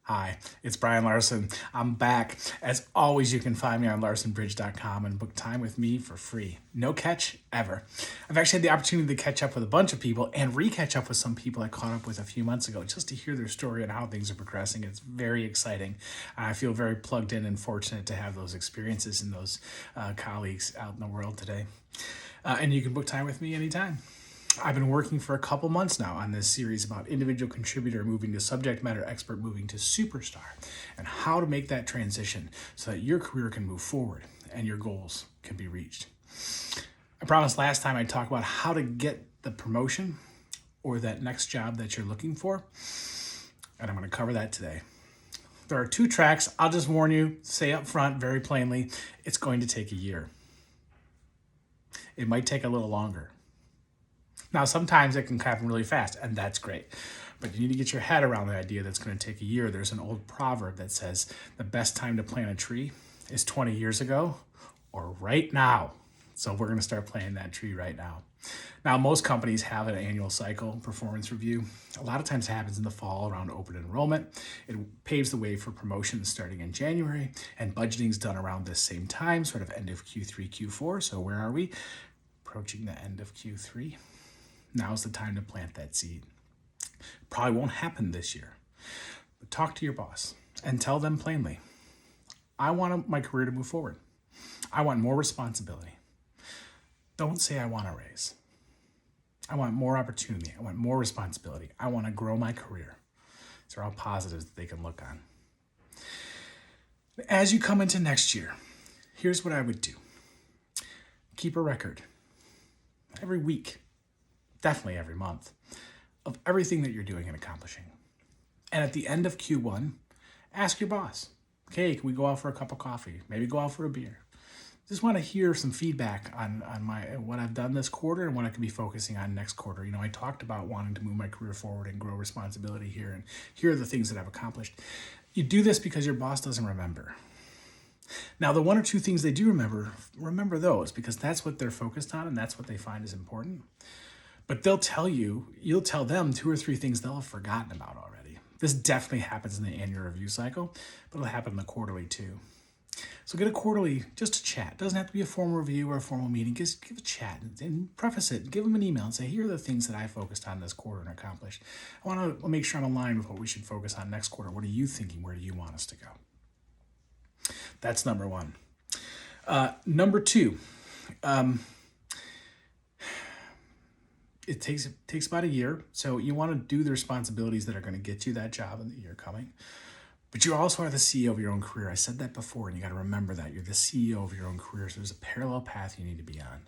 Hi, it's Brian Larsen. I'm back. As always, you can find me on larsenbridge.com and book time with me for free. No catch ever. I've actually had the opportunity to catch up with a bunch of people and re-catch up with some people I caught up with a few months ago just to hear their story and how things are progressing. It's very exciting. I feel very plugged in and fortunate to have those experiences and those colleagues out in the world today. And you can book time with me anytime. I've been working for a couple months now on this series about individual contributor moving to subject matter expert, moving to superstar, and how to make that transition so that your career can move forward and your goals can be reached. I promised last time I'd talk about how to get the promotion or that next job that you're looking for, and I'm going to cover that today. There are two tracks. I'll just warn you, say up front very plainly, it's going to take a year. It might take a little longer. Now, sometimes it can happen really fast, and that's great. But you need to get your head around the idea that's going to take a year. There's an old proverb that says the best time to plant a tree is 20 years ago or right now. So we're going to start planting that tree right now. Now, most companies have an annual cycle performance review. A lot of times it happens in the fall around open enrollment. It paves the way for promotions starting in January, and budgeting is done around this same time, sort of end of Q3, Q4. So where are we? Approaching the end of Q3. Now's the time to plant that seed. Probably won't happen this year, but talk to your boss and tell them plainly, I want my career to move forward. I want more responsibility. Don't say I want a raise. I want more opportunity. I want more responsibility. I want to grow my career. These are all positives that they can look on. As you come into next year, here's what I would do. Keep a record every week, definitely every month, of everything that you're doing and accomplishing. And at the end of Q1, ask your boss, okay, can we go out for a cup of coffee? Maybe go out for a beer. Just want to hear some feedback on what I've done this quarter and what I could be focusing on next quarter. You know, I talked about wanting to move my career forward and grow responsibility here, and here are the things that I've accomplished. You do this because your boss doesn't remember. Now, the one or two things they do remember those, because that's what they're focused on and that's what they find is important. But you'll tell them two or three things they'll have forgotten about already. This definitely happens in the annual review cycle, but it'll happen in the quarterly too. So get a quarterly, just a chat. It doesn't have to be a formal review or a formal meeting. Just give a chat and preface it. Give them an email and say, here are the things that I focused on this quarter and accomplished. I want to make sure I'm aligned with what we should focus on next quarter. What are you thinking? Where do you want us to go? That's number one. Number two, it takes about a year. So you want to do the responsibilities that are going to get you that job in the year coming. But you also are the CEO of your own career. I said that before, and you got to remember that. You're the CEO of your own career, so there's a parallel path you need to be on.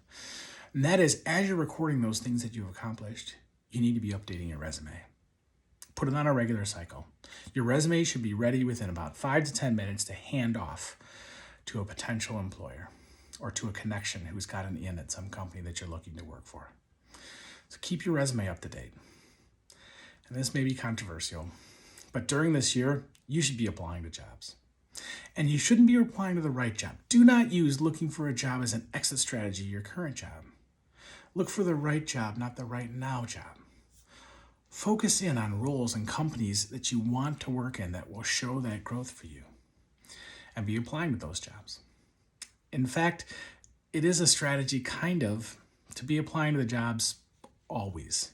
And that is, as you're recording those things that you've accomplished, you need to be updating your resume. Put it on a regular cycle. Your resume should be ready within about 5 to 10 minutes to hand off to a potential employer or to a connection who's got an in at some company that you're looking to work for. So keep your resume up to date. And this may be controversial, but during this year, you should be applying to jobs. And you shouldn't be applying to the right job. Do not use looking for a job as an exit strategy, your current job. Look for the right job, not the right now job. Focus in on roles and companies that you want to work in that will show that growth for you, and be applying to those jobs. In fact, it is a strategy to be applying to the jobs always.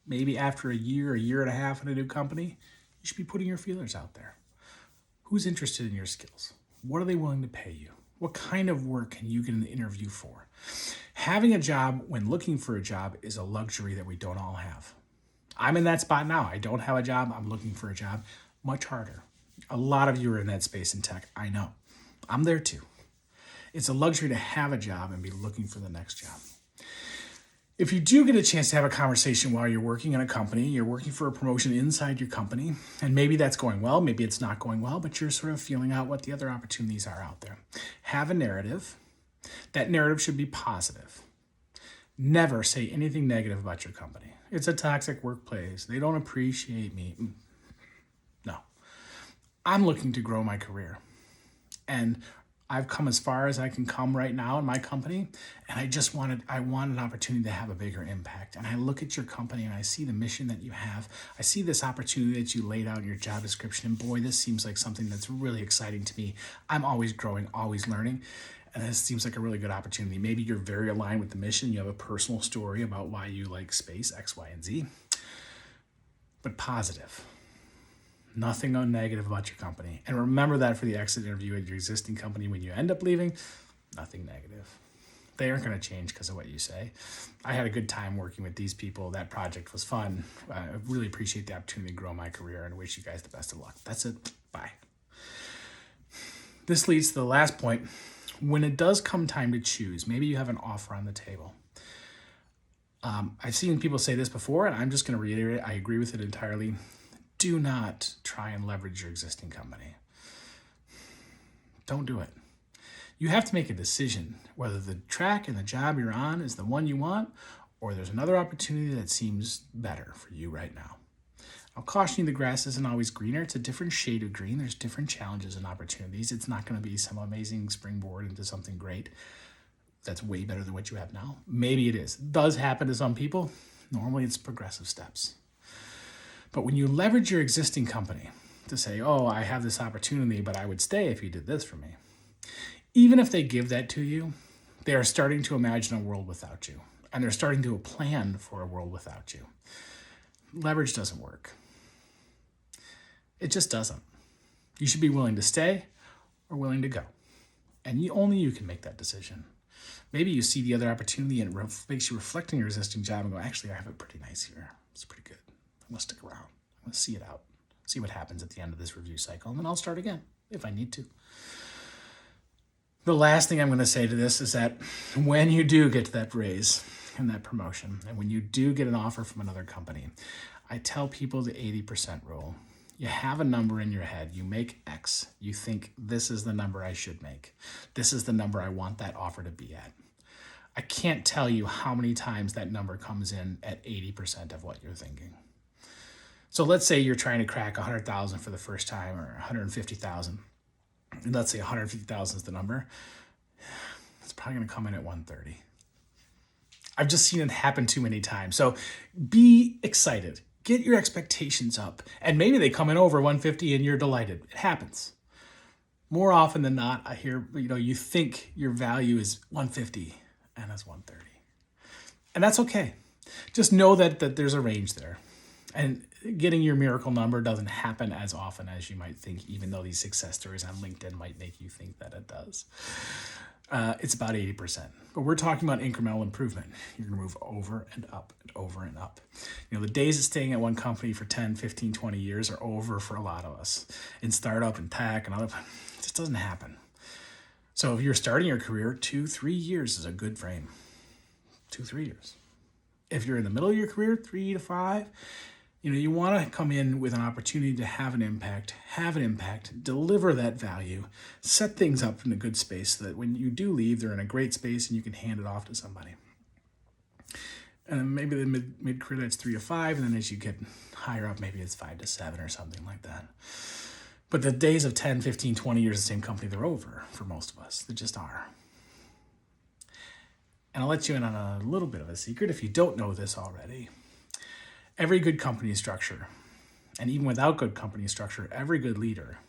Maybe after a year and a half in a new company, you should be putting your feelers out there. Who's interested in your skills? What are they willing to pay you? What kind of work can you get an interview for? Having a job when looking for a job is a luxury that we don't all have. I'm in that spot now. I don't have a job. I'm looking for a job. Much harder. A lot of you are in that space in tech. I know. I'm there too. It's a luxury to have a job and be looking for the next job. If you do get a chance to have a conversation while you're working in a company, you're working for a promotion inside your company, and maybe that's going well, maybe it's not going well, but you're sort of feeling out what the other opportunities are out there. Have a narrative. That narrative should be positive. Never say anything negative about your company. It's a toxic workplace. They don't appreciate me. No. I'm looking to grow my career. And I've come as far as I can come right now in my company, and I want an opportunity to have a bigger impact. And I look at your company and I see the mission that you have. I see this opportunity that you laid out in your job description, and boy, this seems like something that's really exciting to me. I'm always growing, always learning, and this seems like a really good opportunity. Maybe you're very aligned with the mission. You have a personal story about why you like space, X, Y, and Z, but positive. Nothing negative about your company. And remember that for the exit interview at your existing company when you end up leaving, nothing negative. They aren't going to change because of what you say. I had a good time working with these people. That project was fun. I really appreciate the opportunity to grow my career and wish you guys the best of luck. That's it. Bye. This leads to the last point. When it does come time to choose, maybe you have an offer on the table. I've seen people say this before, and I'm just going to reiterate. I agree with it entirely. Do not try and leverage your existing company. Don't do it. You have to make a decision whether the track and the job you're on is the one you want, or there's another opportunity that seems better for you right now. I'll caution you, the grass isn't always greener. It's a different shade of green. There's different challenges and opportunities. It's not going to be some amazing springboard into something great that's way better than what you have now. Maybe it is. It does happen to some people. Normally it's progressive steps. But when you leverage your existing company to say, oh, I have this opportunity, but I would stay if you did this for me. Even if they give that to you, they are starting to imagine a world without you. And they're starting to plan for a world without you. Leverage doesn't work. It just doesn't. You should be willing to stay or willing to go. And only you can make that decision. Maybe you see the other opportunity and it makes you reflect on your existing job and go, actually, I have it pretty nice here. It's pretty good. I'm going to stick around. I'm going to see it out. See what happens at the end of this review cycle. And then I'll start again if I need to. The last thing I'm going to say to this is that when you do get to that raise and that promotion, and when you do get an offer from another company, I tell people the 80% rule. You have a number in your head. You make X. You think this is the number I should make. This is the number I want that offer to be at. I can't tell you how many times that number comes in at 80% of what you're thinking. So let's say you're trying to crack 100,000 for the first time or 150,000. And let's say 150,000 is the number. It's probably going to come in at 130. I've just seen it happen too many times. So be excited. Get your expectations up. And maybe they come in over 150 and you're delighted. It happens. More often than not, I hear, you think your value is 150 and it's 130. And that's okay. Just know that there's a range there. And getting your miracle number doesn't happen as often as you might think, even though these success stories on LinkedIn might make you think that it does. It's about 80%. But we're talking about incremental improvement. You're going to move over and up and over and up. The days of staying at one company for 10, 15, 20 years are over for a lot of us. In startup and tech and other, it just doesn't happen. So if you're starting your career, 2-3 years is a good frame. 2-3 years. If you're in the middle of your career, 3 to 5, you want to come in with an opportunity to have an impact, deliver that value, set things up in a good space so that when you do leave, they're in a great space and you can hand it off to somebody. And then maybe the mid-career, that's 3 to 5. And then as you get higher up, maybe it's 5 to 7 or something like that. But the days of 10, 15, 20 years in the same company, they're over for most of us. They just are. And I'll let you in on a little bit of a secret if you don't know this already. Every good company structure, and even without good company structure, every good leader,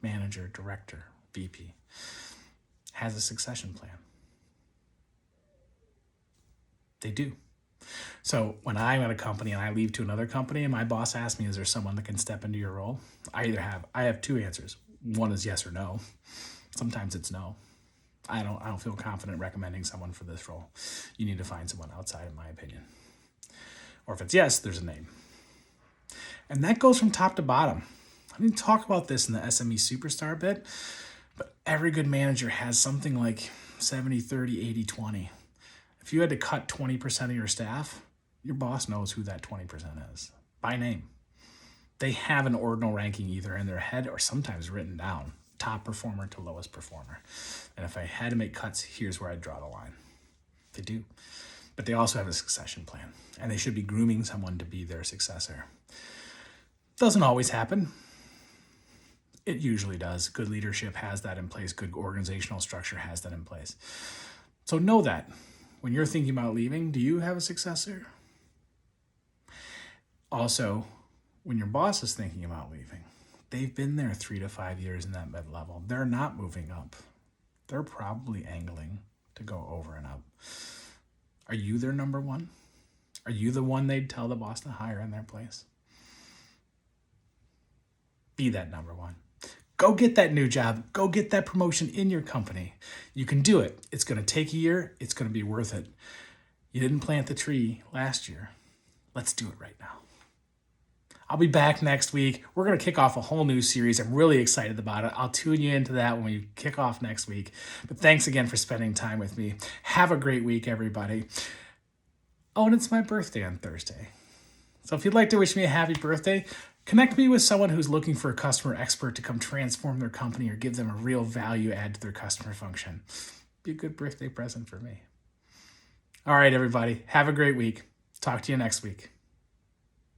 manager, director, VP, has a succession plan. They do. So when I'm at a company and I leave to another company and my boss asks me, is there someone that can step into your role? I have 2 answers. One is yes or no. Sometimes it's no. I don't feel confident recommending someone for this role. You need to find someone outside, in my opinion. Or if it's yes, there's a name. And that goes from top to bottom. I didn't talk about this in the SME Superstar bit, but every good manager has something like 70, 30, 80, 20. If you had to cut 20% of your staff, your boss knows who that 20% is by name. They have an ordinal ranking either in their head or sometimes written down, top performer to lowest performer. And if I had to make cuts, here's where I'd draw the line. They do. But they also have a succession plan, and they should be grooming someone to be their successor. Doesn't always happen. It usually does. Good leadership has that in place. Good organizational structure has that in place. So know that when you're thinking about leaving, do you have a successor? Also, when your boss is thinking about leaving, they've been there 3 to 5 years in that mid-level. They're not moving up. They're probably angling to go over and up. Are you their number one? Are you the one they'd tell the boss to hire in their place? Be that number one. Go get that new job. Go get that promotion in your company. You can do it. It's going to take a year. It's going to be worth it. You didn't plant the tree last year. Let's do it right now. I'll be back next week. We're going to kick off a whole new series. I'm really excited about it. I'll tune you into that when we kick off next week. But thanks again for spending time with me. Have a great week, everybody. Oh, and it's my birthday on Thursday. So if you'd like to wish me a happy birthday, connect me with someone who's looking for a customer expert to come transform their company or give them a real value add to their customer function. Be a good birthday present for me. All right, everybody. Have a great week. Talk to you next week.